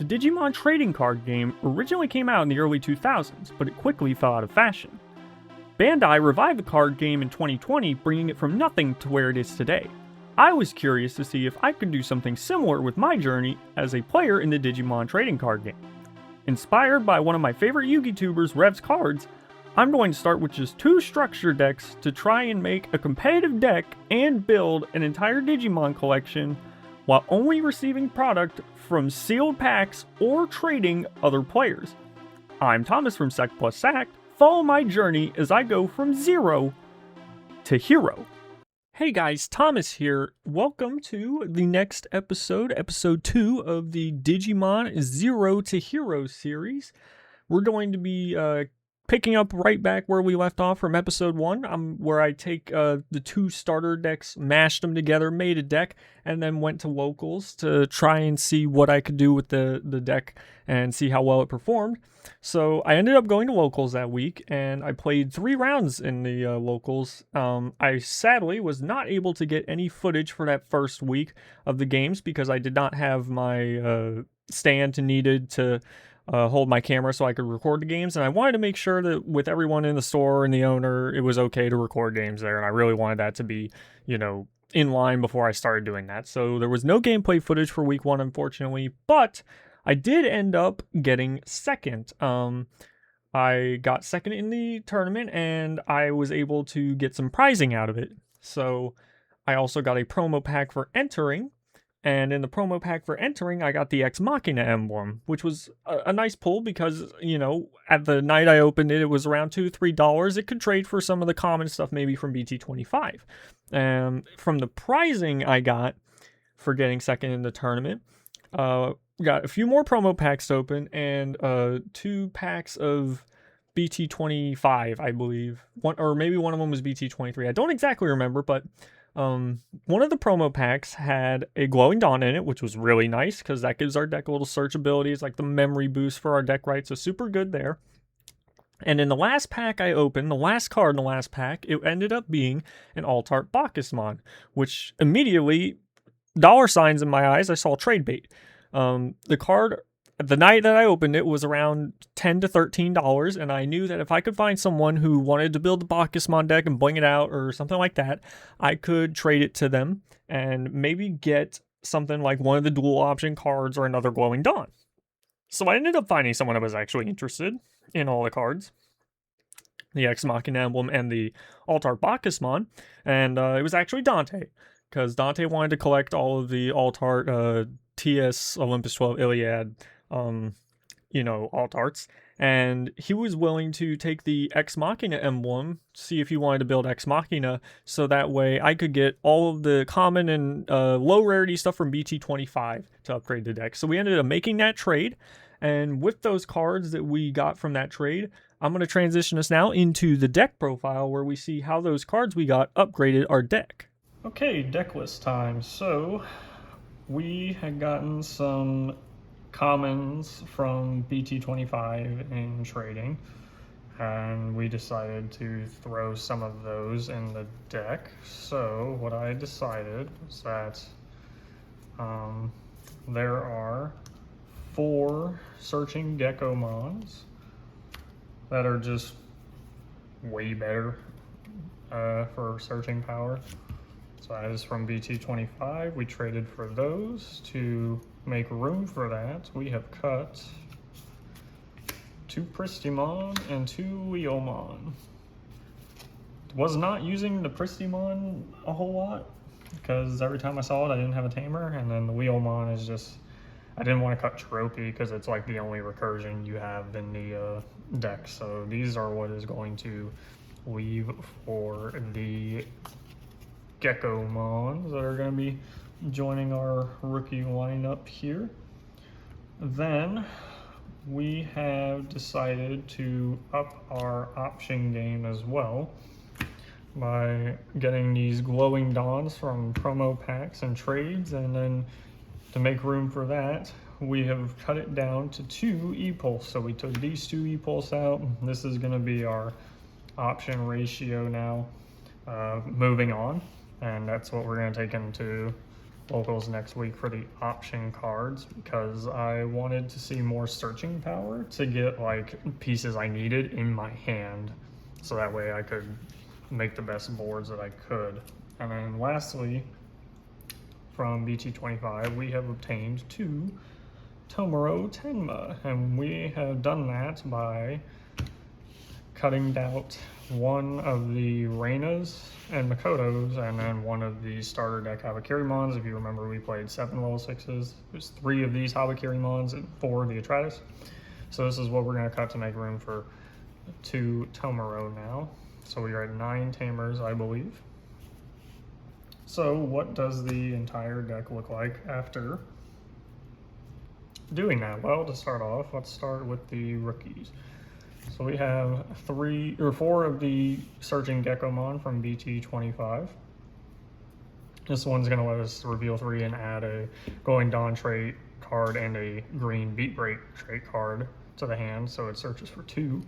The Digimon trading card game originally came out in the early 2000s, but it quickly fell out of fashion. Bandai revived the card game in 2020, bringing it from nothing to where it is today. I was curious to see if I could do something similar with my journey as a player in the Digimon trading card game. Inspired by one of my favorite YouTubers, Rev's Cards, I'm going to start with just 2 structure decks to try and make a competitive deck and build an entire Digimon collection while only receiving product from sealed packs or trading other players. I'm Thomas from Sec Plus Sacked. Follow my journey as I go from 0 to hero. Hey guys, Thomas here. Welcome to the next episode, episode 2 of the Digimon 0 to Hero series. We're going to be picking up right back where we left off from episode 1, where I take the 2 starter decks, mashed them together, made a deck, and then went to locals to try and see what I could do with the deck and see how well it performed. So I ended up going to locals that week, and I played 3 rounds in the locals. I sadly was not able to get any footage for that first week of the games because I did not have my stand needed to hold my camera so I could record the games, and I wanted to make sure that with everyone in the store and the owner, it was okay to record games there, and I really wanted that to be, in line before I started doing that. So there was no gameplay footage for week 1, unfortunately, but I did end up getting second. I got second in the tournament, and I was able to get some prizing out of it. So I also got a promo pack for entering, and in the promo pack for entering, I got the Ex Machina emblem, which was a nice pull because, at the night I opened it, it was around $2-3. It could trade for some of the common stuff, maybe from BT25. From the prizing I got for getting second in the tournament, got a few more promo packs open and 2 packs of BT25, I believe. One of them was BT23. I don't exactly remember, but one of the promo packs had a glowing dawn in it, which was really nice because that gives our deck a little search ability. It's like the memory boost for our deck, right? So super good there. And in the last pack I opened, the last card in the last pack, it ended up being an Altart Bacchusmon, which immediately, dollar signs in my eyes, I saw trade bait. The card, the night that I opened it, was around $10 to $13, and I knew that if I could find someone who wanted to build the Bacchusmon deck and bling it out or something like that, I could trade it to them and maybe get something like one of the dual option cards or another glowing dawn. So I ended up finding someone that was actually interested in all the cards, the Ex Machina emblem and the Altart Bacchusmon, and it was actually Dante, because Dante wanted to collect all of the Altart TS Olympus 12 Iliad Altarts, and he was willing to take the Ex Machina emblem, see if he wanted to build Ex Machina, so that way I could get all of the common and low rarity stuff from BT25 to upgrade the deck. So we ended up making that trade, and with those cards that we got from that trade, I'm going to transition us now into the deck profile where we see how those cards we got upgraded our deck. Okay, deck list time. So we had gotten some commons from BT25 in trading, and we decided to throw some of those in the deck. So what I decided was that there are 4 searching Gekomons that are just way better for searching power. So that is from BT25. We traded for those. To make room for that, we have cut 2 Pristimon and 2 Wheelmon. Was not using the Pristimon a whole lot because every time I saw it I didn't have a tamer, and then the Wheelmon is just, I didn't want to cut Tropy because it's like the only recursion you have in the deck. So these are what is going to leave for the Gekomons that are going to be joining our rookie lineup here. Then we have decided to up our option game as well by getting these glowing dawns from promo packs and trades, and then to make room for that, we have cut it down to 2 E-Pulse. So we took these 2 E-Pulse out. This is going to be our option ratio now, moving on, and that's what we're going to take into locals next week for the option cards because I wanted to see more searching power to get like pieces I needed in my hand, so that way I could make the best boards that I could. And then lastly, from BT25, we have obtained 2 Tomoro Tenma, and we have done that by cutting out one of the Reinas and Makotos, and then one of the starter deck Habakirimons. If you remember, we played 7 level 6s. There's 3 of these Habakirimons and 4 of the Atratus. So this is what we're going to cut to make room for 2 Tomoro now. So we are at 9 Tamers, I believe. So what does the entire deck look like after doing that? Well, to start off, let's start with the rookies. So we have 4 of the Searching Gekomon from BT25. This one's going to let us reveal 3 and add a Going Dawn trait card and a green Beat Break trait card to the hand, so it searches for 2.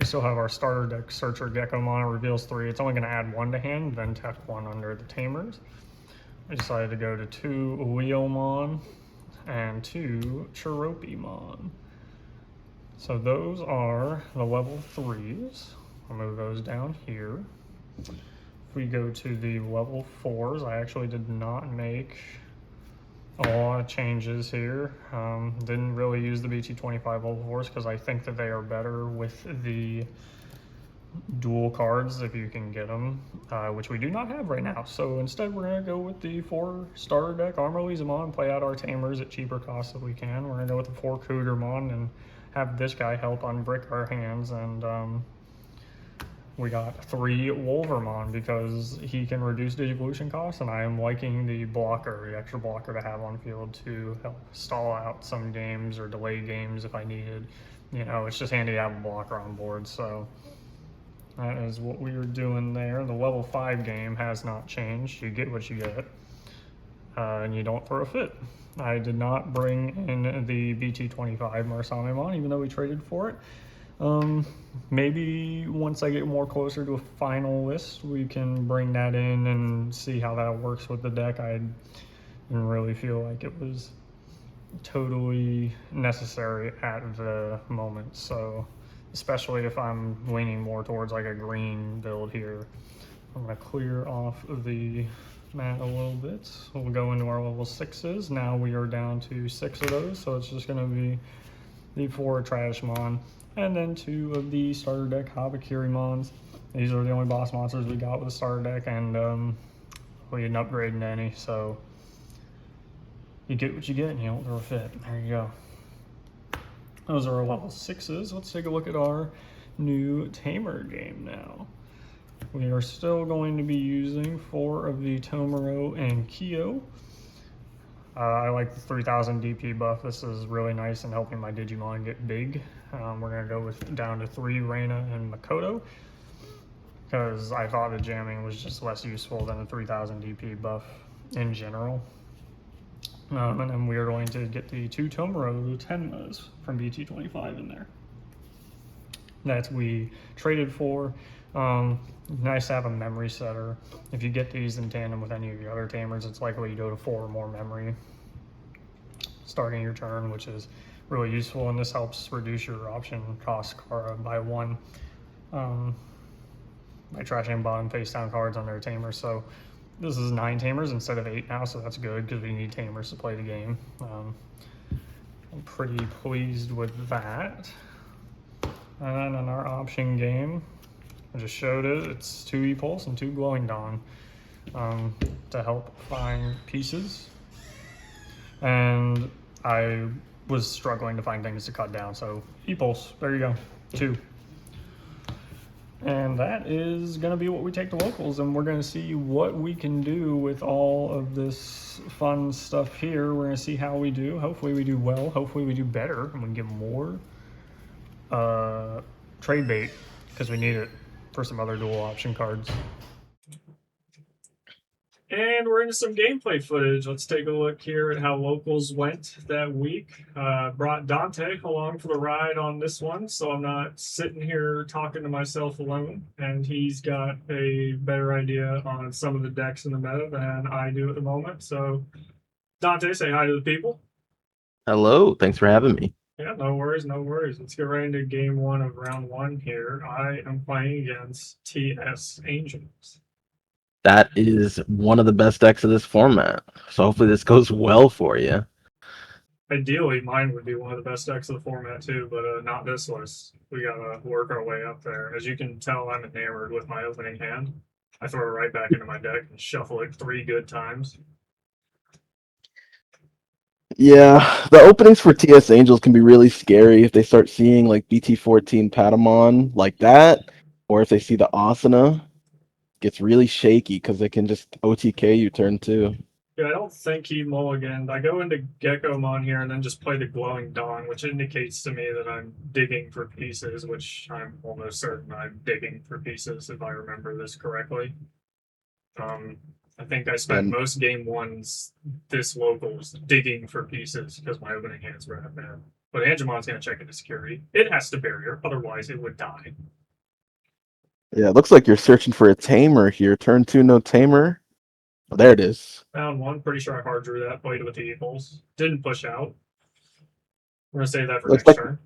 We still have our starter deck Searcher Gekomon, it reveals 3. It's only going to add 1 to hand, then tap 1 under the Tamers. I decided to go to 2 Ueomon and 2 Chiropimon. So those are the level 3s. I'll move those down here. If we go to the level 4s, I actually did not make a lot of changes here. Didn't really use the BT25 level 4s because I think that they are better with the dual cards if you can get them, which we do not have right now. So instead we're going to go with the 4 starter deck Armorlizamon, play out our Tamers at cheaper costs if we can. We're going to go with the 4 Cougarmon and have this guy help unbrick our hands, and we got 3 Wolvermon because he can reduce Digivolution costs, and I am liking the blocker, the extra blocker to have on field to help stall out some games or delay games if I needed. You know, it's just handy to have a blocker on board, so that is what we are doing there. The level 5 game has not changed. You get what you get, and you don't throw a fit. I did not bring in the BT25 Murasamemon, even though we traded for it. Maybe once I get more closer to a final list, we can bring that in and see how that works with the deck. I didn't really feel like it was totally necessary at the moment, so especially if I'm leaning more towards like a green build here. I'm going to clear off the mat a little bit. We'll go into our level 6s. Now we are down to 6 of those, so it's just going to be the 4 Trashmon and then 2 of the starter deck Habakirimons. These are the only boss monsters we got with the starter deck, and we didn't upgrade into any, so you get what you get and you don't throw a fit. There you go. Those are our level 6s. Let's take a look at our new Tamer game now. We are still going to be using 4 of the Tomoro and Kyo. I like the 3000 DP buff. This is really nice in helping my Digimon get big. We're going to go down to 3 Reina and Makoto because I thought the jamming was just less useful than the 3000 DP buff in general. And then we are going to get the 2 Tomoro Tenmas from BT25 in there that we traded for. Nice to have a memory setter. If you get these in tandem with any of your other Tamers, it's likely you go to 4 or more memory starting your turn, which is really useful, and this helps reduce your option cost by 1 by trashing bottom face down cards on their Tamers. So this is 9 Tamers instead of 8 now, so that's good because we need Tamers to play the game. I'm pretty pleased with that. And then in our option game, I just showed it, it's 2 E-Pulse and 2 Glowing Dawn to help find pieces. And I was struggling to find things to cut down, so E-Pulse, there you go, 2. And that is going to be what we take to locals, and we're going to see what we can do with all of this fun stuff here. We're going to see how we do. Hopefully we do well. Hopefully we do better, and we can get more trade bait, because we need it for some other dual option cards. And we're into some gameplay footage. Let's take a look here at how locals went that week. Brought Dante along for the ride on this one, so I'm not sitting here talking to myself alone. And he's got a better idea on some of the decks in the meta than I do at the moment. So Dante, say hi to the people. Hello, thanks for having me. Yeah, no worries, no worries. Let's get right into game one of round one here. I am playing against TS Angels. That is one of the best decks of this format. So hopefully this goes well for you. Ideally, mine would be one of the best decks of the format too, but not this list. We gotta work our way up there. As you can tell, I'm enamored with my opening hand. I throw it right back into my deck and shuffle it 3 good times. Yeah, the openings for TS Angels can be really scary if they start seeing like BT14 Patamon like that, or if they see the Asana, it gets really shaky because they can just OTK you turn two. Yeah, I don't think he mulliganed. I go into Geckomon here and then just play the Glowing Dawn, which indicates to me that I'm digging for pieces, which I'm almost certain I'm digging for pieces if I remember this correctly. Um, I think I spent And most game ones this locals digging for pieces because my opening hands were that bad. But Angemon's going to check into security. It has to barrier, otherwise it would die. yeah, it looks like you're searching for a tamer here. Turn two, no tamer. Oh, there it is. Round one, pretty sure I hard drew that, played with the equals. Didn't push out. We're going to save that for Looks next like turn.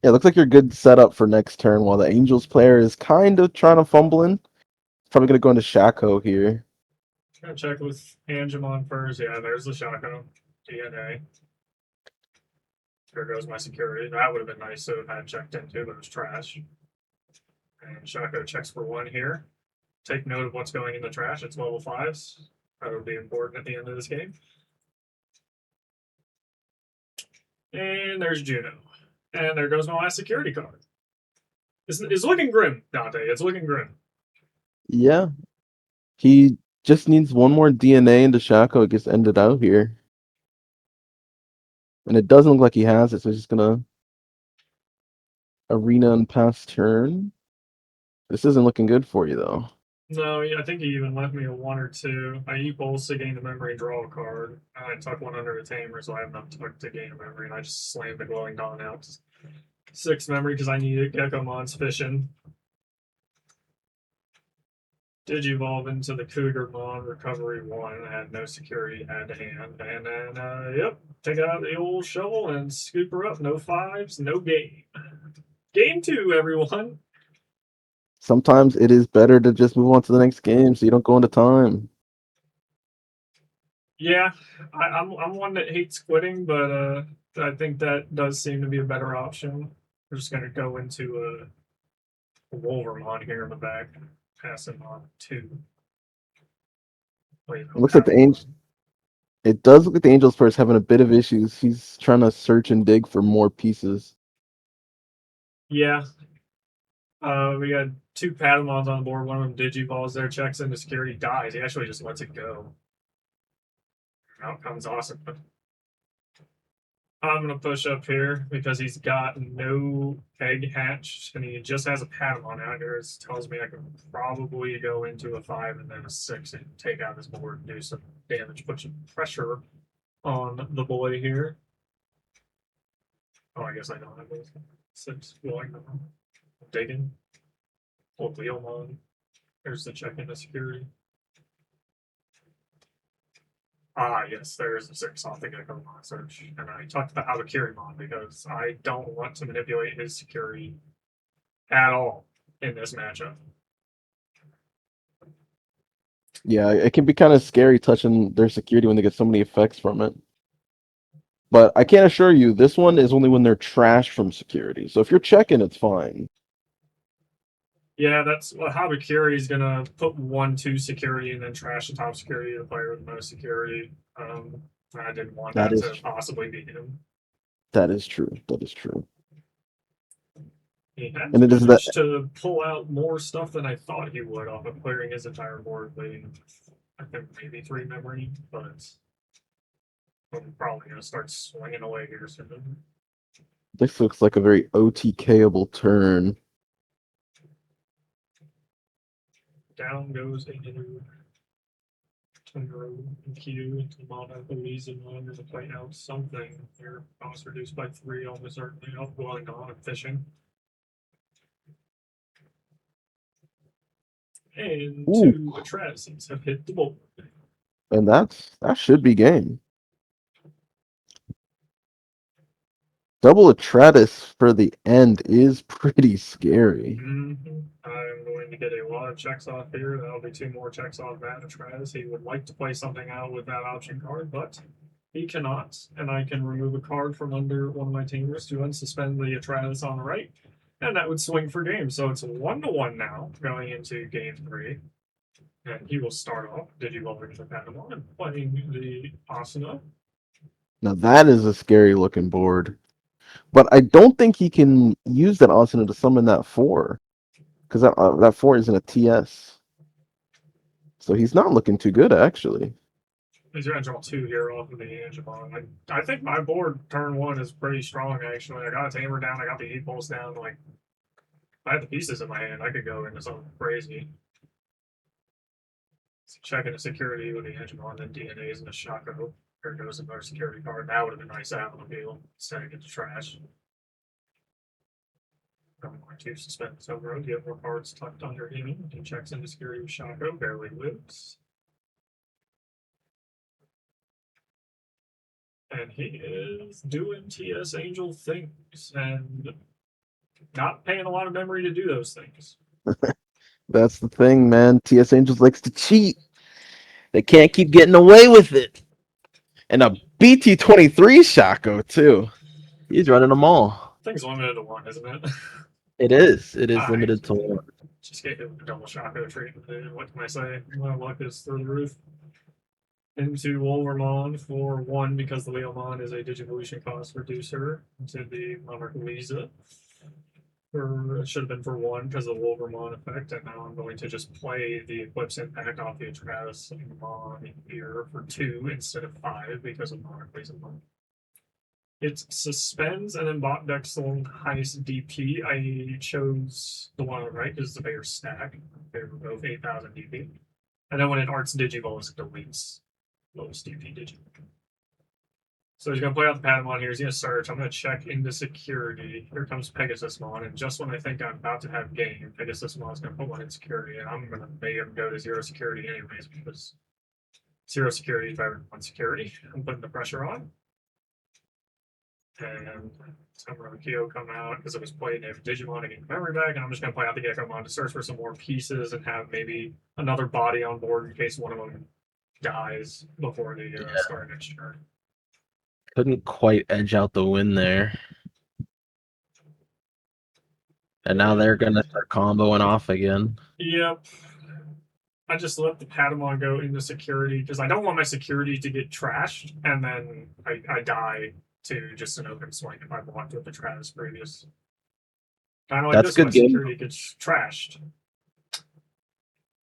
yeah, looks like you're good setup for next turn while the Angels player is kind of trying to fumbling. Probably gonna go into Shaco here. Gonna check with Angemon first. Yeah, there's the Shako DNA. There goes my security. That would have been nice to have had checked into, but it was trash. And Shako checks for one here. Take note of what's going in the trash. It's level fives. That would be important at the end of this game. And there's Juno. And there goes my last security card. It's looking grim, Dante. It's looking grim. Yeah, he just needs one more DNA into Shaco. It gets ended out here. And it doesn't look like he has it, so he's just gonna arena and pass turn. This isn't looking good for you though. No, I think he even left me a one or two. I eat bowls to gain the memory and draw a card. I tuck one under a tamer, so I have enough tuck to gain a memory, and I just slammed the glowing dawn out. 6 memory because I needed Geckomon's fishing. Digivolve into the Cougarmon recovery one. I had no security, had to hand. And then, yep, take out the old shovel and scoop her up. No fives, no game. Game two, everyone. Sometimes it is better to just move on to the next game so you don't go into time. Yeah, I'm one that hates quitting, but I think that does seem to be a better option. We're just gonna go into a Wolvermon here in the back, pass him on two. Wait, It no, looks like the Patamon. Angel. It does look like the Angels first having a bit of issues. He's trying to search and dig for more pieces. Yeah, we got 2 Patamons on the board. One of them Digivolves there, checks into security, dies. He actually just lets it go. Outcome's awesome. I'm gonna push up here because he's got no egg hatched and he just has a Patamon out here. It tells me I can probably go into a 5 and then a 6 and take out his board and do some damage, put some pressure on the boy here. Oh, I guess I don't have those 6 going on. I'm digging. Pull Leomon. There's the check into security. Ah, yes, there's a 6 off the Geckomon search. And I talked about Abakirimon because I don't want to manipulate his security at all in this matchup. Yeah, it can be kind of scary touching their security when they get so many effects from it. But I can't assure you, this one is only when they're trashed from security. So if you're checking, it's fine. Yeah, that's well, Habakiri is gonna put 1-2 security and then trash the top security of the player with the most security. I didn't want That that is to possibly be him. that is true. That is true. He has And it is that managed to pull out more stuff than I thought he would off of clearing his entire board, leaving I think maybe 3 memory, but I'm probably gonna start swinging away here soon. this looks like a very OTKable turn. Down goes into Tundra and Q into Mono Belize and one to play out something. Here, cost reduced by 3, almost certainly not going on and fishing. And Ooh, 2 Atrazies have hit the board. and that should be game. Double Atratus for the end is pretty scary. I'm going to get a lot of checks off here. That'll be 2 more checks off that Travis. He would like to play something out with that option card, but he cannot. And I can remove a card from under one of my tamers to unsuspend the Travis on the right. And that would swing for game. So it's 1-1 now going into game 3. And he will start off Digimon the Padawan and playing the Asuna. Now that is a scary looking board. But I don't think he can use that Asuna to summon that 4. Because that 4 isn't a TS. So he's not looking too good, actually. He's going to draw 2 here off of the Digimon. I think my board turn 1 is pretty strong, actually. I got a tamer down, I got the E-pulse down. Like, I had the pieces in my hand, I could go into something crazy. So checking the security with the Digimon, then DNA's in the Shaco. There goes another security card. That would have been nice out on the field instead of get the trash. I'm going to suspend this over. Get more cards tucked under him. He checks into security with Shaco, barely lives. And he is doing TS Angel things and not paying a lot of memory to do those things. That's the thing, man. TS Angels likes to cheat. They can't keep getting away with it. And a BT23 Shaco, too. He's running them all. Thing's limited to 1, isn't it? It is. It is limited to 1. Just gave him a double Shaco treatment. What can I say? My luck is through the roof. Into Wolvermon for 1 because the Leomon is a Digivolution cost reducer. Into the Monarch Lisa. It should have been for 1 because of the Wolvermon effect, and now I'm going to just play the Eclipse Impact off the Atratus Mon here for 2 instead of 5 because of Monarch Lisa. It suspends and then bot decks the highest DP. I chose the one on the right because it's a bigger stack. They're both 8,000 DP. And then when it arts Digivolus, it deletes lowest DP Digimon. So he's going to play out the Patamon here. He's going to search. I'm going to check into security. Here comes Pegasusmon. And just when I think I'm about to have game, Pegasusmon is going to put 1 in security. And I'm going to make him go to 0 security anyways because 0 security is better than 1 security. I'm putting the pressure on. And Summer Kyo come out because it was playing a Digimon to get memory back. And I'm just going to play out the Gekomon to search for some more pieces and have maybe another body on board in case one of them dies before the start next turn. Couldn't quite edge out the win there. And now they're going to start comboing off again. Yep. I just let the Patamon go into security because I don't want my security to get trashed and then I die to just an open swing if I blocked with the Travis previous. Kind of like That's this, good my game. security gets trashed.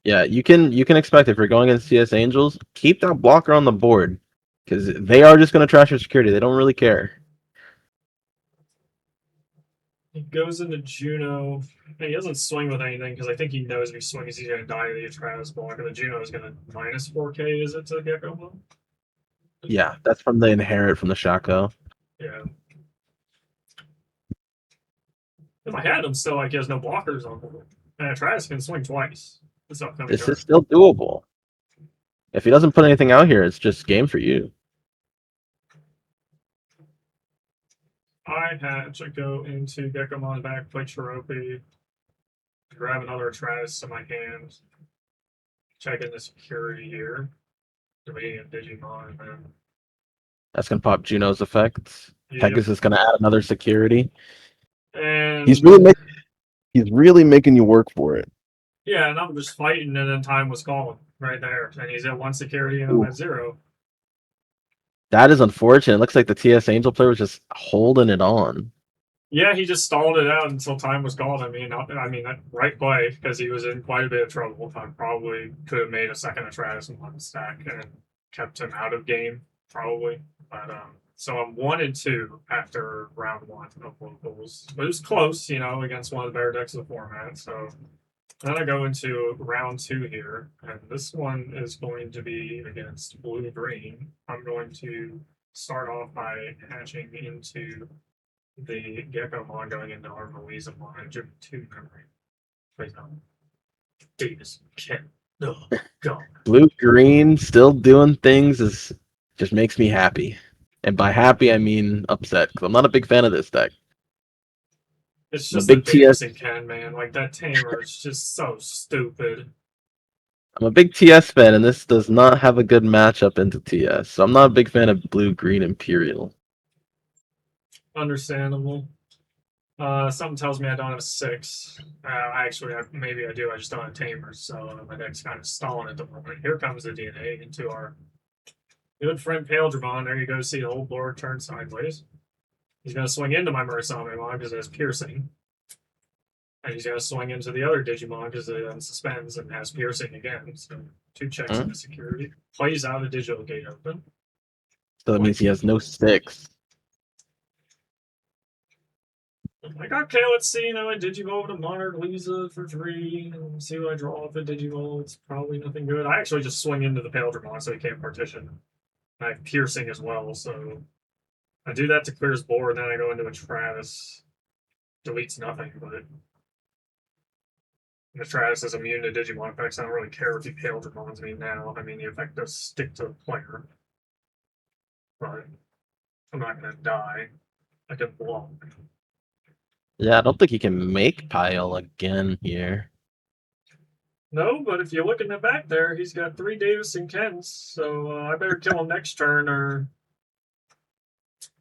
Yeah, you can expect if you're going against CS Angels, keep that blocker on the board because they are just going to trash your security. They don't really care. He goes into Juno. He doesn't swing with anything because I think he knows if he swings, he's going to die to the Travis block. And the Juno is going to minus 4K, is it, to Gekomon? Yeah, that's from the inherit from the Shaco. Yeah. If I had him still, like, he has no blockers on board. And Travis can swing twice. This is still doable. If he doesn't put anything out here, it's just game for you. I had to go into Gekomon's back, play Chirope, grab another Travis in my hand, check in the security here, deleting a Digimon, and then. That's going to pop Juno's effects. Yep. Pegasus is going to add another security. And he's really making you work for it. Yeah, and I'm just fighting, and then time was called right there. And he's at 1 security, and I'm at 0. That is unfortunate. It looks like the TS Angel player was just holding it on. Yeah, he just stalled it out until time was called. I mean, right play, because he was in quite a bit of trouble. I probably could have made a second Atratus in 1 stack and kept him out of game, probably. But so I'm 1-2 after round 1 of locals. But it was close, against one of the better decks of the format. So then I go into round 2 here, and this one is going to be against blue-green. I'm going to start off by hatching into the Gekomon going into our Louisamon and Jim 2 memory. Please don't. Davis, Ken. Oh, God. Blue-green still doing things just makes me happy. And by happy, I mean upset, because I'm not a big fan of this deck. It's I'm a just the big Davis TS. and Ken, man. Like, that tamer is just so stupid. I'm a big TS fan, and this does not have a good matchup into TS. So I'm not a big fan of blue green Imperial. Understandable. Something tells me I don't have a 6. Maybe I do. I just don't have tamers, so my deck's kind of stalling at the moment. Here comes the DNA into our good friend Paildramon. There you go. See the whole board turn sideways. He's going to swing into my Murasame because it has piercing. And he's going to swing into the other Digimon because it suspends and has piercing again. So 2 checks into security. Plays out a digital gate open. So that means he has no 6. I'm like, okay, let's see. I Digivolve to Monarch Lisa for 3. See what I draw off a Digivolve. It's probably nothing good. I actually just swing into the Paildramon so he can't partition. I have piercing as well, so I do that to clear his board. Then I go into a Travis. Deletes nothing, but the Travis is immune to Digimon effects. I don't really care if he Paildramons me now. I mean, the effect does stick to the player, but I'm not going to die. I can block. Yeah, I don't think he can make Pile again here. No, but if you look in the back there, he's got 3 Davis and Kens, so I better kill him next turn or.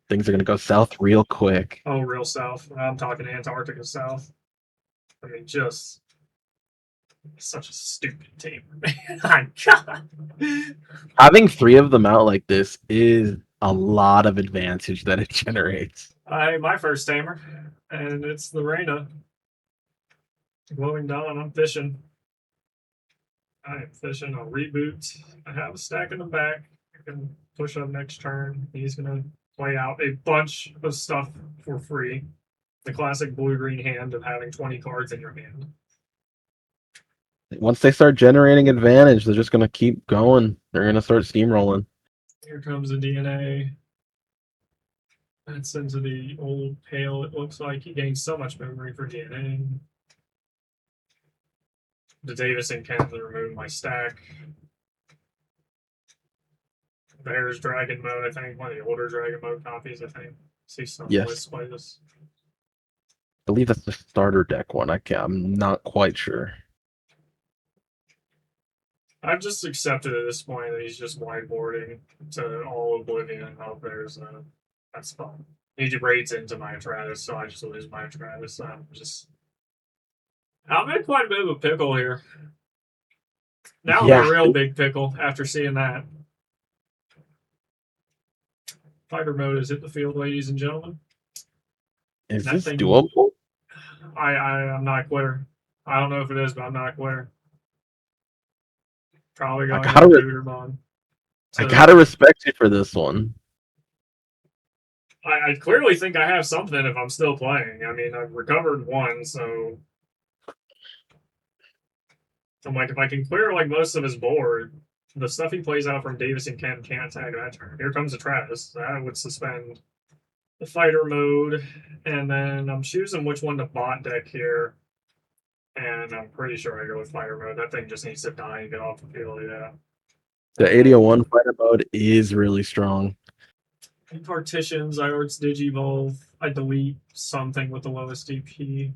Things are going to go south real quick. Oh, real south. I'm talking Antarctica south. I mean, just such a stupid team, man. God. Having 3 of them out like this is a lot of advantage that it generates. My first tamer, and it's the Reina. Glowing Dawn. I'm fishing. I am fishing. I'll reboot. I have a stack in the back. I can push up next turn. He's gonna play out a bunch of stuff for free. The classic blue-green hand of having 20 cards in your hand. Once they start generating advantage, they're just going to keep going. They're going to start steamrolling. Here comes the DNA. That's into the old pale. It looks like he gains so much memory for DNA. The Davis and Ken remove my stack. There's Dragon Mode, I think. One of the older Dragon Mode copies, I think. See some Yes. lists play this. I believe that's the starter deck one. I'm not quite sure. I've just accepted at this point that he's just whiteboarding to all oblivion. Oh, that's fun. He raids into my Atratus, so I just lose my Atratus. I'm in quite a bit of a pickle here. Now I'm in a real big pickle after seeing that. Fighter mode has hit the field, ladies and gentlemen. Is this doable? I'm not a quitter. I don't know if it is, but I'm not a quitter. Probably going to Digimon. I gotta respect you for this one. I clearly think I have something if I'm still playing. I mean, I've recovered 1, so I'm like, if I can clear like most of his board, the stuff he plays out from Davis and Ken can't attack that turn. Here comes a Travis. That would suspend the fighter mode, and then I'm choosing which one to bot deck here. And I'm pretty sure I go with fighter mode. That thing just needs to die and get off the field, yeah. The 801 fighter mode is really strong. He partitions, I arts Digivolve, I delete something with the lowest DP.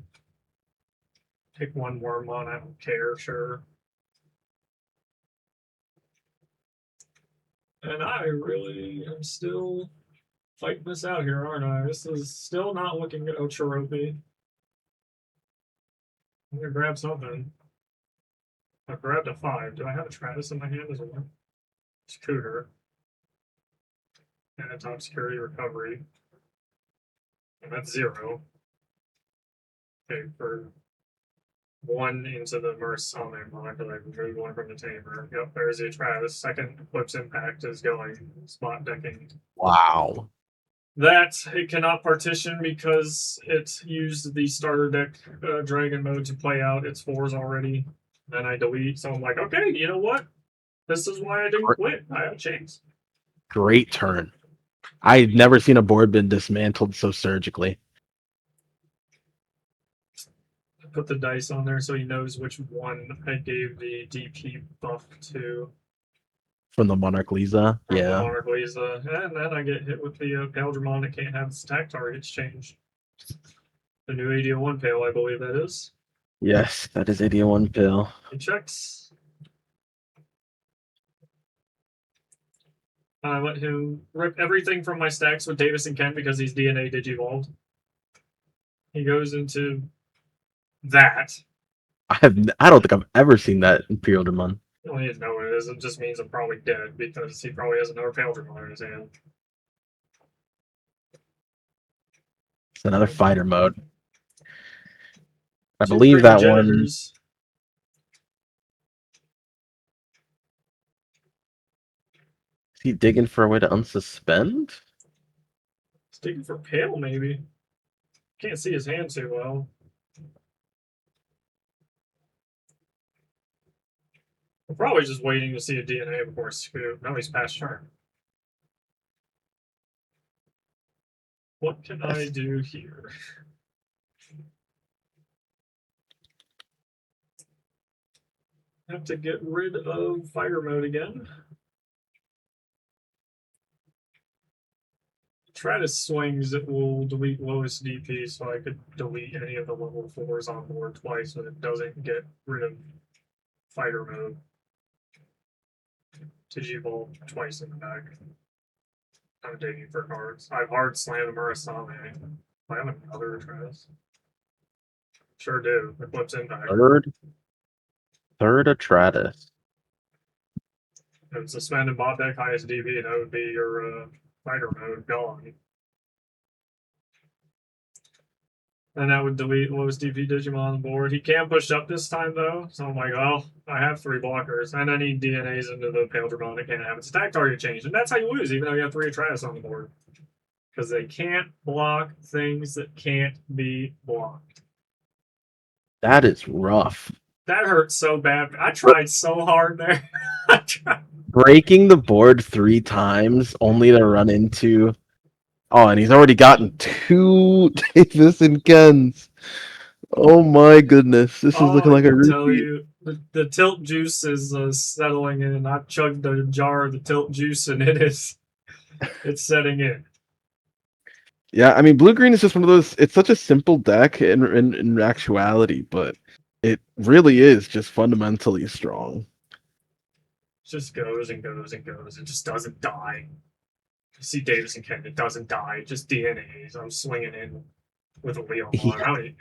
Pick one Wormmon, I don't care, sure. And I really am still fighting this out here, aren't I? This is still not looking good. Ocharope. I'm gonna grab something. I grabbed a 5. Do I have a Travis in my hand as well? Scooter. And a top security recovery. And that's 0. Okay, for 1 into the Murasame mod, but I removed 1 from the Tamer. Yep, there's a Travis. Second Eclipse Impact is going. Spot decking. Wow. That it cannot partition because it used the starter deck dragon mode to play out its 4s already. Then I delete, so I'm like, okay, you know what? This is why I didn't quit. I have a chance. Great turn. I've never seen a board been dismantled so surgically. I put the dice on there so he knows which one I gave the DP buff to. From the Monarch Lisa. from the Yeah. Monarch Lisa, and then I get hit with the Paildramon that can't have its attack targets changed. The new 81 Pale, I believe that is. Yes, that is 81 pill. He checks. I let him rip everything from my stacks with Davis and Ken because he's DNA Digivolved. He goes into that. I don't think I've ever seen that Imperial Demon. Well, he doesn't know what it is. It just means I'm probably dead because he probably has another Paildramon in his hand. It's another fighter mode. I Two believe that one. Primogenitors. Is he digging for a way to unsuspend? He's digging for Pale, maybe. Can't see his hand too well. I'm probably just waiting to see a DNA before scoop. Now he's past turn. What can I do here? Have to get rid of fire mode again. Tratus swings, it will delete lowest DP, so I could delete any of the level 4s on board twice, but it doesn't get rid of fighter mode. Digivolve twice in the back. I'm digging for cards. I've hard slammed Murasame. I have another Tratus. Sure do. It flips impact. Third Atratus. If it's suspended bot deck highest DP, that would be your fighter mode gone. And that would delete lowest DP Digimon on the board. He can push up this time, though. So I'm like, well, I have 3 blockers. And I need DNAs into the Paildramon that can't have its attack target changed. And that's how you lose, even though you have 3 Atratus on the board. Because they can't block things that can't be blocked. That is rough. That hurts so bad. I tried so hard there. I tried. Breaking the board 3 times only to run into. Oh, and he's already gotten 2 Davis and Kens. Oh my goodness. This is looking like a Tell repeat. you, the tilt juice is settling in. I've chugged a jar of the tilt juice, and it's setting in. Yeah, I mean, blue green is just one of those. It's such a simple deck in actuality, but it really is just fundamentally strong. Just goes and goes and goes. It just doesn't die. You see Davis and Ken, it doesn't die. It just DNAs. I'm swinging in with a Leon.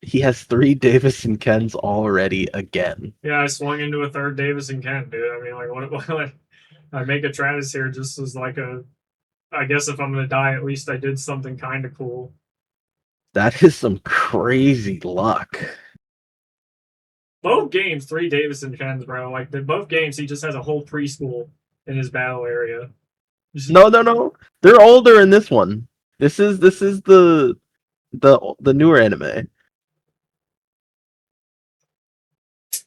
He has 3 Davis and Kens already again. Yeah, I swung into a third Davis and Ken, dude. I mean, like, what I make a Travis here just as like a. I guess if I'm gonna die, at least I did something kind of cool. That is some crazy luck. Both games, 3 Davis and Kens, bro. Like both games, he just has a whole preschool in his battle area. No. They're older in this one. This is the newer anime.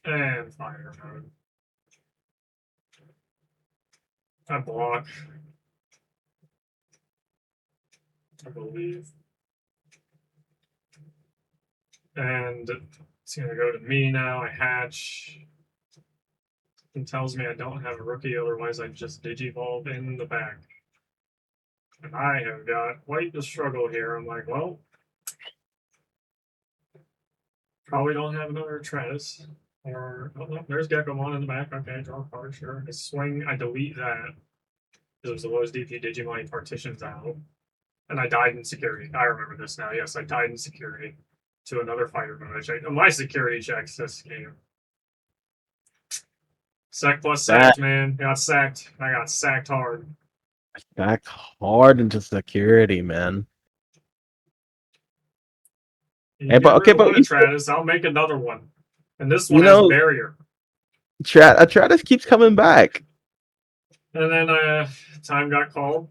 And fire mode. I block. I believe. And it's gonna go to me now. I hatch. It tells me I don't have a rookie, otherwise I'd just digivolve in the back. And I have got quite the struggle here. I'm like, well, probably don't have another Tratus. Or, oh, no, there's Gekomon in the back. Okay, draw a card, sure. I swing, I delete that. Because it was the lowest DP Digimon partitions out. And I died in security. I remember this now. Yes, I died in security to another fighter mode. I checked. My security checks this game. Sack plus sacked, man. Got sacked. I got sacked hard. Sacked hard into security, man. Hey, but Tratus, I'll make another one. And this one has barrier. Tratus keeps coming back. And then time got called.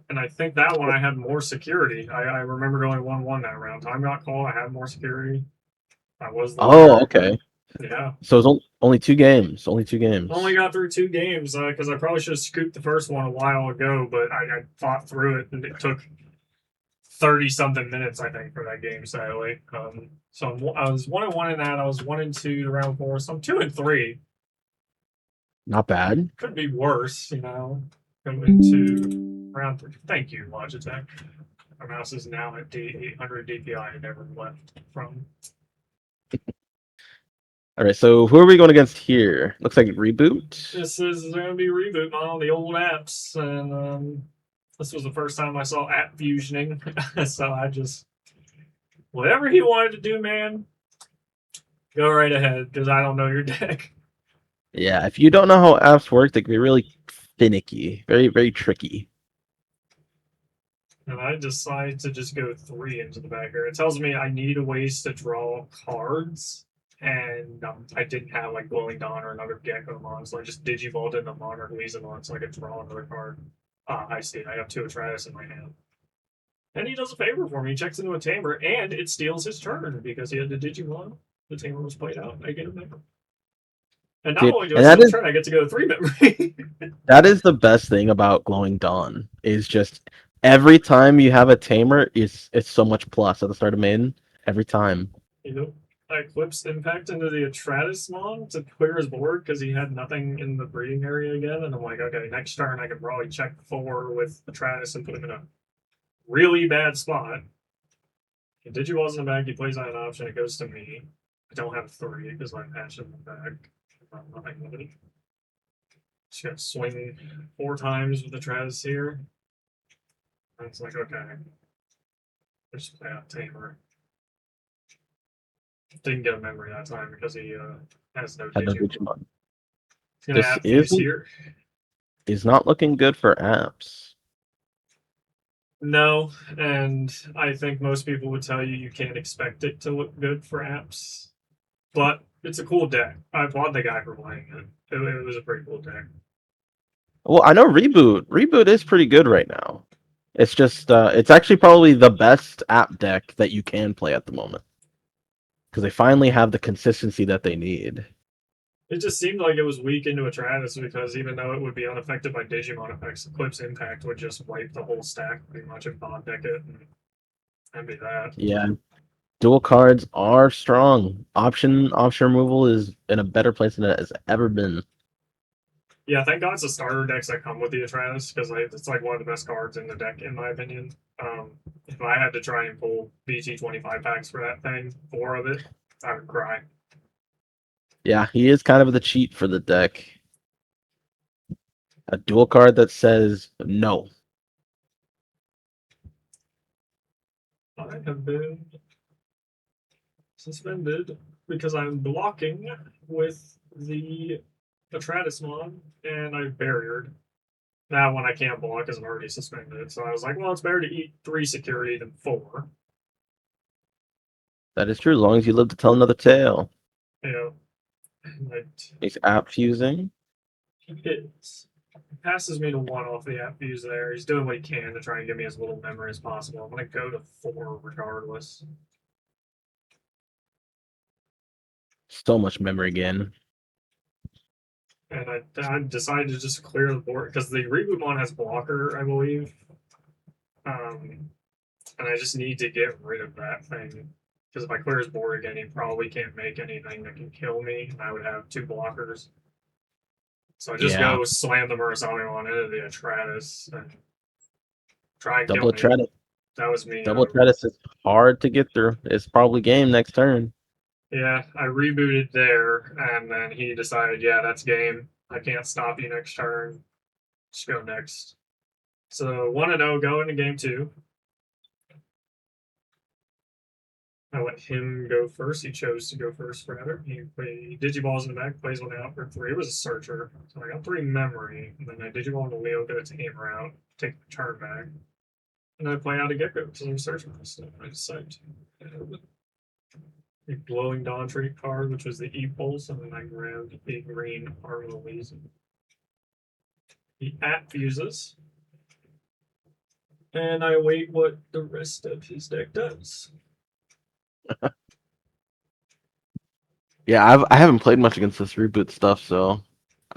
And I think that one I had more security. I remember going 1-1 that round. Time got called. I had more security. I was the winner. Okay. Yeah. So it's only 2 games. Only 2 games. Only got through 2 games because I probably should have scooped the first one a while ago, but I fought through it and it took 30-something minutes, I think, for that game, sadly. So I was 1-1 in that. I was 1-2 to round 4. So I'm 2-3. Not bad. Could be worse, Going to round 3. Thank you, Logitech. Our mouse is now at 800 DPI. Never left from. All right, so who are we going against here? Looks like reboot. This is going to be reboot on the old apps, and this was the first time I saw app fusioning. So I just whatever he wanted to do, man, go right ahead because I don't know your deck. Yeah, if you don't know how apps work, they can be really finicky, very, very tricky. And I decided to just go 3 into the back here. It tells me I need a ways to draw cards, and I didn't have like Glowing Dawn or another Gecko mon, so I just Digivolted the Monarch Weezemon so I could draw another card. Ah, I see. I have 2 Atratus in my hand. And he does a favor for me. He checks into a Tamer, and it steals his turn because he had the Digimon. The Tamer was played out. I get a member. And not See, only do I and steal his turn, I get to go to 3 memory. that is the best thing about Glowing Dawn is just every time you have a tamer, it's so much plus at the start of main every time. you know, I Eclipse Impact into the Atratusmon to clear his board because he had nothing in the breeding area again. And I'm like, okay, next turn I can probably check 4 with Atratus and put him in a really bad spot. If Digivol's in the bag, he plays on an option, it goes to me. I don't have 3 because I'm patched in the bag. I'm nothing limited. Just got to swing 4 times with Atratus here. And it's like, okay, just play out Tamer. Didn't get a memory that time because he has no Had no Digimon. Digimon. He's gonna This have Fuse here. is not looking good for apps. No, and I think most people would tell you you can't expect it to look good for apps, but it's a cool deck. I applaud the guy for playing it. It was a pretty cool deck. Well, I know reboot. Reboot is pretty good right now. It's just it's actually probably the best app deck that you can play at the moment because they finally have the consistency that they need. It just seemed like it was weak into Atratus because even though it would be unaffected by Digimon effects, Eclipse Impact would just wipe the whole stack pretty much and bot deck it and be that. Yeah, dual cards are strong. Option removal is in a better place than it has ever been. Yeah, thank God it's the starter decks that come with the Atratus because it's like one of the best cards in the deck, in my opinion. If I had to try and pull BT 25 packs for that thing, 4 of it, I would cry. Yeah, he is kind of the cheat for the deck. A dual card that says no. I have been suspended because I'm blocking with the Atratusmon and I've barriered. Now, when I can't block, is I'm already suspended. So I was like, well, it's better to eat 3 security than 4. That is true, as long as you live to tell another tale. You know, and He's app fusing. it passes me to 1 off the app views there. He's doing what he can to try and give me as little memory as possible. I'm going to go to 4 regardless. So much memory gain. And I decided to just clear the board because the Rebootmon has blocker, I believe. And I just need to get rid of that thing. Because if I clear his board again, he probably can't make anything that can kill me. And I would have 2 blockers. So I just Yeah, go slam the Murasame into the Atratus and try and kill double me. Atratus. That was me. Double Atratus is hard to get through. It's probably game next turn. Yeah, I rebooted there, and then he decided, yeah, that's game. I can't stop you next turn. Just go next. So 1-0 go into game 2. I let him go first. He chose to go first rather. He Digiballs in the back, plays 1 out for 3. It was a searcher. So I got 3 memory. And then I Digiball into Leo, get a Tamer out, take the turn back. And I play out a Gecko because I'm searching for stuff. I decided to a Glowing Dawn trait card, which was the E-Pulse, and then I grabbed a green Armalise. He app fuses. And I await what the rest of his deck does. Yeah, I haven't played much against this reboot stuff, so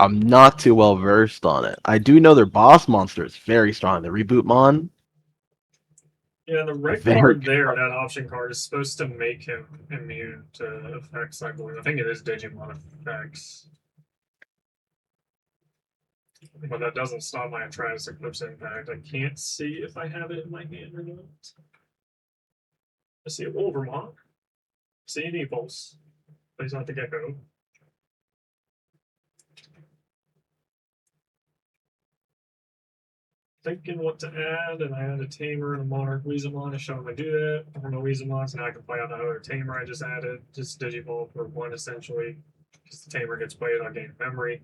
I'm not too well versed on it. I do know their boss monster is very strong. The reboot mon, Yeah, the red very card there, good. that option card, is supposed to make him immune to effects, I believe. I think it is Digimon effects. But that doesn't stop my Atreus Eclipse Impact. I can't see if I have it in my hand or not. I see a Wolvermont. See an Epulse. Plays out the Gecko. Thinking what to add, and I had a Tamer and a Monarch Weezemon to show him I do that. I don't know Weezemon, so now I can play out the other Tamer I just added. Just Digivolve for one, essentially. Because the Tamer gets played, I gain memory.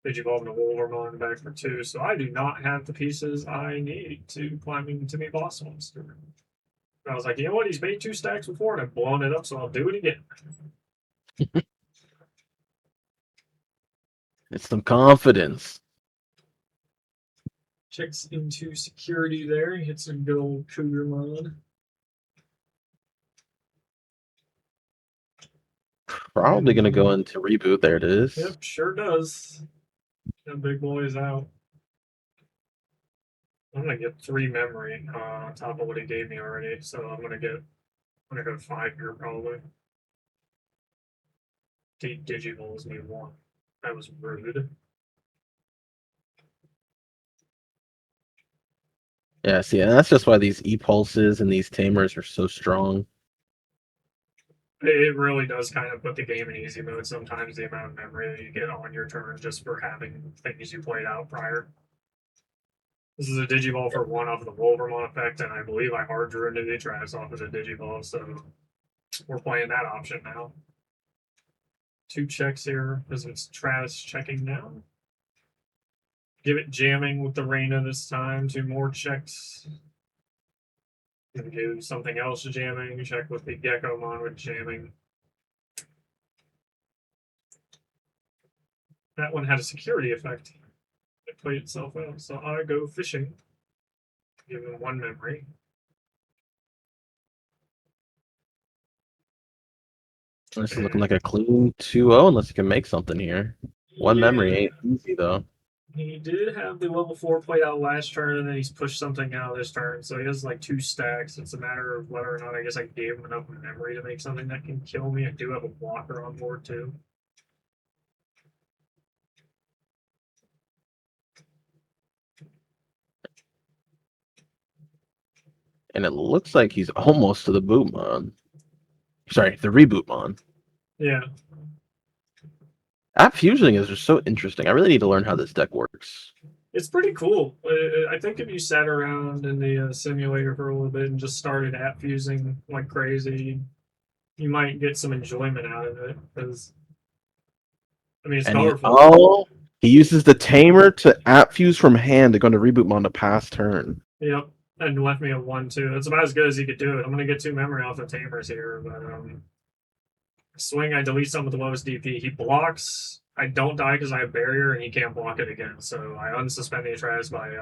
Digivolve the Wolvermon back for two, so I do not have the pieces I need to climb into me boss monster. And I was like, you know what? He's made two stacks before, and I've blown it up, so I'll do it again. It's some confidence. Checks into security there. Hits a good old Cougarmon. Probably gonna go into reboot. There it is. Yep, sure does. That big boy is out. I'm gonna get three memory on top of what he gave me already, so I'm gonna go five here probably. Digivolves me one. That was rude. Yeah, see, and that's just why these E-pulses and these tamers are so strong. It really does kind of put the game in easy mode sometimes, the amount of memory that you get on your turn just for having things you played out prior. This is a Digivolve for one off of the Wolvermon effect, and I believe I hard drew into the Travis off of the Digivolve, so we're playing that option now. Two checks here because it's Travis checking now. Give it jamming with the Reina this time. Two more checks. Gonna do something else jamming. Check with the Geckomon with jamming. That one had a security effect. It played itself out. So I go fishing. Give him one memory. This is looking like a clean 2-0 unless you can make something here. One memory ain't easy though. He did have the level 4 played out last turn, and then he's pushed something out this turn. So he has like two stacks. It's a matter of whether or not I guess I gave him enough memory to make something that can kill me. I do have a blocker on board too. And it looks like he's almost to the bootmon. Sorry, the rebootmon. Yeah. App fusing is just so interesting. I really need to learn how this deck works. It's pretty cool. I think if you sat around in the simulator for a little bit and just started app fusing like crazy, you might get some enjoyment out of it. Because, I mean, it's colorful. He uses the tamer to app fuse from hand to go into rebootmon to pass turn. Yep. And left me a 1-2. It's about as good as he could do it. I'm going to get two memory off the tamers here, but swing, I delete some with the lowest DP. He blocks. I don't die because I have barrier, and he can't block it again. So I unsuspend the Atreus by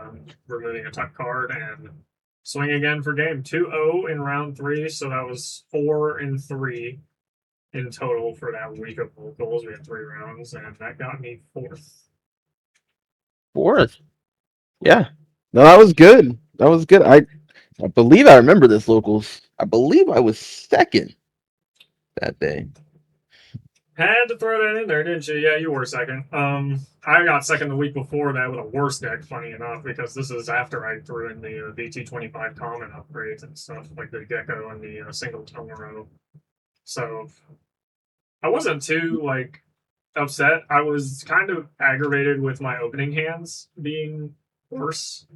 removing a tuck card and swing again for game 2-0 in round 3. So that was 4 and 3 in total for that week of locals. We had 3 rounds, and that got me 4th. 4th? Yeah. No, that was good. That was good. I believe I remember this locals. I believe I was 2nd that day. Had to throw that in there, didn't you? Yeah, you were 2nd. I got 2nd the week before that with a worse deck, funny enough, because this is after I threw in the BT25 common upgrades and stuff, like the Gecko and the single Tomoro. So I wasn't too, like, upset. I was kind of aggravated with my opening hands being worse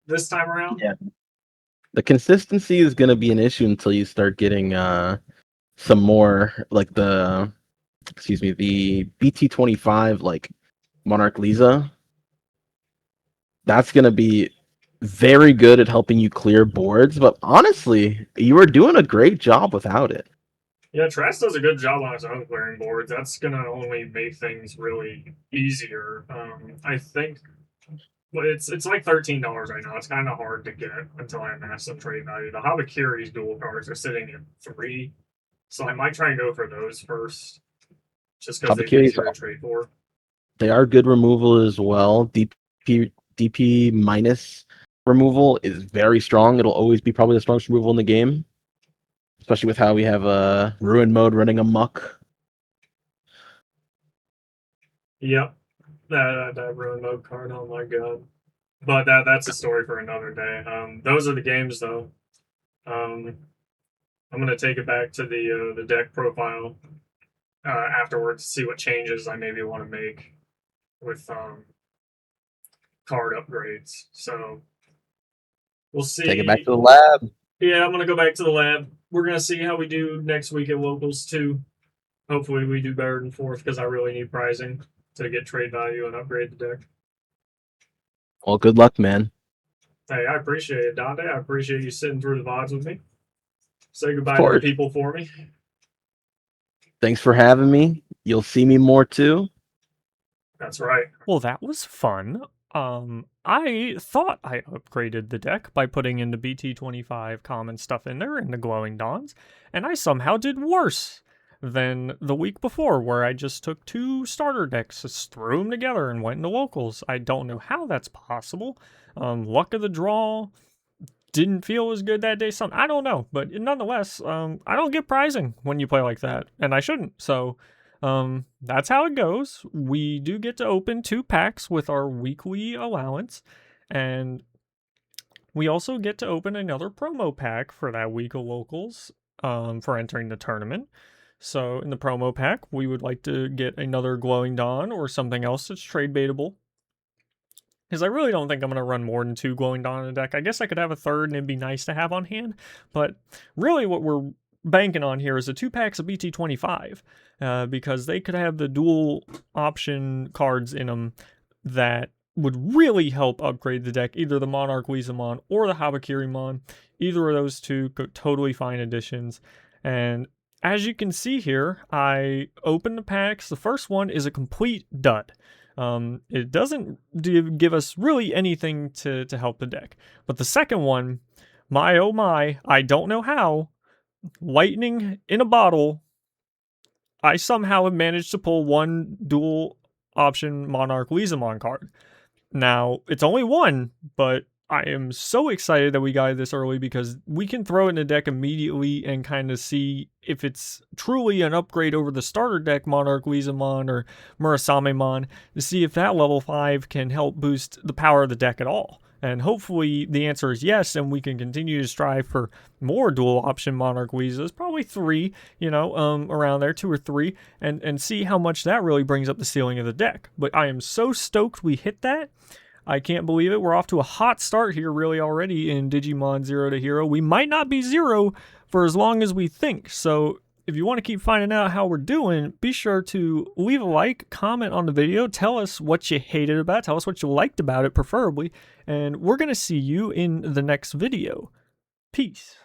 this time around. Yeah. The consistency is going to be an issue until you start getting some more, like the BT25, like Monarch Lisa. That's going to be very good at helping you clear boards, but honestly, you were doing a great job without it. Yeah, Trask does a good job on his own clearing boards. That's going to only make things really easier. I think it's like $13 right now. It's kind of hard to get until I amass some trade value. The Habakiri's dual cards are sitting at 3, so I might try and go for those first, just because they're easier to trade for. They are good removal as well. DP minus removal is very strong. It'll always be probably the strongest removal in the game, especially with how we have Ruin mode running amok. Yep. That ruin mode card. Oh my god. But that's a story for another day. Those are the games though. Um, I'm gonna take it back to the deck profile afterwards to see what changes I maybe want to make with card upgrades. So we'll Take it back see. to the lab. Yeah, I'm gonna go back to the lab. We're gonna see how we do next week at locals too. Hopefully, we do better than fourth because I really need prizing to get trade value and upgrade the deck. Well, good luck, man. Hey, I appreciate it, Dante. I appreciate you sitting through the VODs with me. Say Of goodbye to the course. people for me. Thanks for having me. You'll see me more too. That's right. Well, that was fun. I thought I upgraded the deck by putting in the BT25 common stuff in there and the glowing dawns, and I somehow did worse than the week before, where I just took two starter decks, just threw them together, and went into locals. I don't know how that's possible. Luck of the draw, didn't feel as good that day. Something I don't know, but nonetheless, I don't get prizing when you play like that, and I shouldn't. So, that's how it goes. We do get to open 2 packs with our weekly allowance, and we also get to open another promo pack for that week of locals, for entering the tournament. So in the promo pack, we would like to get another glowing dawn or something else that's trade baitable, because I really don't think I'm going to run more than 2 glowing dawn in a deck. I guess I could have a third and it'd be nice to have on hand, but really what we're banking on here is the 2 packs of BT25, because they could have the dual option cards in them that would really help upgrade the deck, either the Monarch Weezamon or the Habakirimon. Either of those two could totally fine additions. And as you can see here, I opened the packs. The first one is a complete dud. It doesn't give us really anything to help the deck. But the second one, my oh my, I don't know how, lightning in a bottle, I somehow have managed to pull one dual option Monarch Weezamon card. Now, it's only one, but I am so excited that we got it this early because we can throw it in the deck immediately and kind of see if it's truly an upgrade over the starter deck Monarch Weezamon or Murasamemon to see if that level 5 can help boost the power of the deck at all. And hopefully the answer is yes, and we can continue to strive for more dual option Monarch Weezas, probably 3, around there, 2 or 3, and see how much that really brings up the ceiling of the deck. But I am so stoked we hit that. I can't believe it. We're off to a hot start here, really, already in Digimon 0 to Hero. We might not be 0 for as long as we think. So if you want to keep finding out how we're doing, be sure to leave a like, comment on the video, tell us what you hated about it, tell us what you liked about it, preferably, and we're going to see you in the next video. Peace.